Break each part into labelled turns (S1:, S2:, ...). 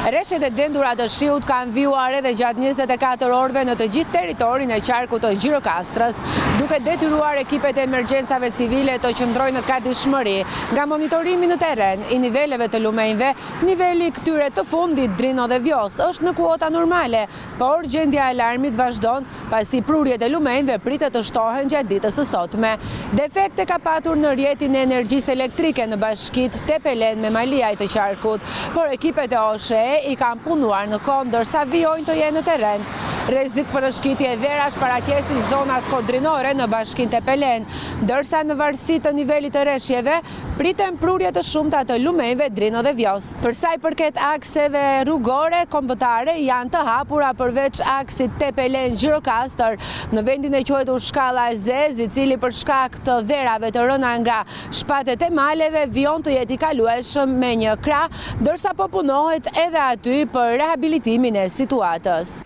S1: Rreshet e dendura të shiut kanë vjuar edhe gjatë 24 orëve në të gjithë territorin e qarkut të Gjirokastrës, duke detyruar ekipet e emergjencave civile të qëndrojnë në gatishmëri. Nga monitorimi në terren i niveleve të lumenjve, niveli këtyre të fundit Drino dhe Vjos është në kuota normale, por gjendja e alarmit vazhdon pasi prurjet e lumenjve pritet të shtohen gjatë ditës së sotme. Defekte ka patur në rrjetin e energjisë elektrike në bashkitë Tepelen me Maliaj të qarkut, por ekipet e OSHE i kanë punuar në kohë ndërsa vijojnë të jenë në terren. Rrezik për shkitje e verash paraqesin zonat kodrinore në bashkinë Tepelen, ndërsa në varësi të nivelit të rreshjeve priten prurje të shumta të lumenjve Drino dhe Vjos. Për sa i përket akseve rrugore kombëtare janë të hapura përveç aksit Tepelen Gjirokastër në vendin e quajtur Shkalla e Zezë, i cili për shkak të dherave të rëna nga shpatet e maleve vijon të jetë i kalueshëm me një krah, ndërsa po punohet edhe aty për rehabilitimin e situatës.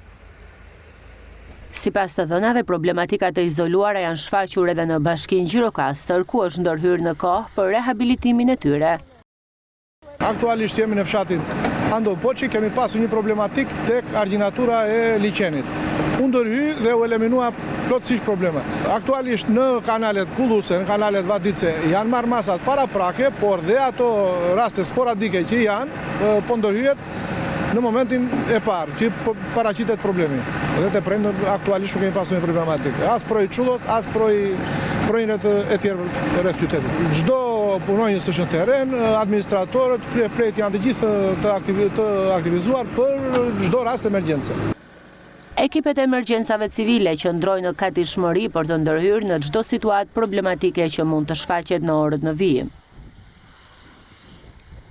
S1: Sipas të dhënave, problematikat e izoluara janë shfaqur edhe në bashkinë Gjirokastër, ku është ndërhyrë në kohë për rehabilitimin e tyre.
S2: Aktualisht jemi në fshatin Ando Poçi, kemi pasur një problematik tek argjinatura e liçenit. U ndërhy dhe u eliminua plotësisht probleme. Aktualisht në kanalet Kulluse, në kanalet Vadice janë marrë masat paraprake, por dhe ato raste sporadike që janë, po ndërhyjet në momentin e parë, që paraqitet problemi. Dhe të prendër aktualisht nuk kemi pasur një problematik. As projë Çullos, as projënët e tjerë rreth qytetit. Çdo punonjës është në terren, administratorët, kryeplejt janë të gjithë të aktivizuar për çdo rast emergjence.
S1: Ekipet e emergjencave civile qëndrojnë në gatishmëri për të ndërhyrë në çdo situatë problematike që mund të shfaqet në orët në vijim.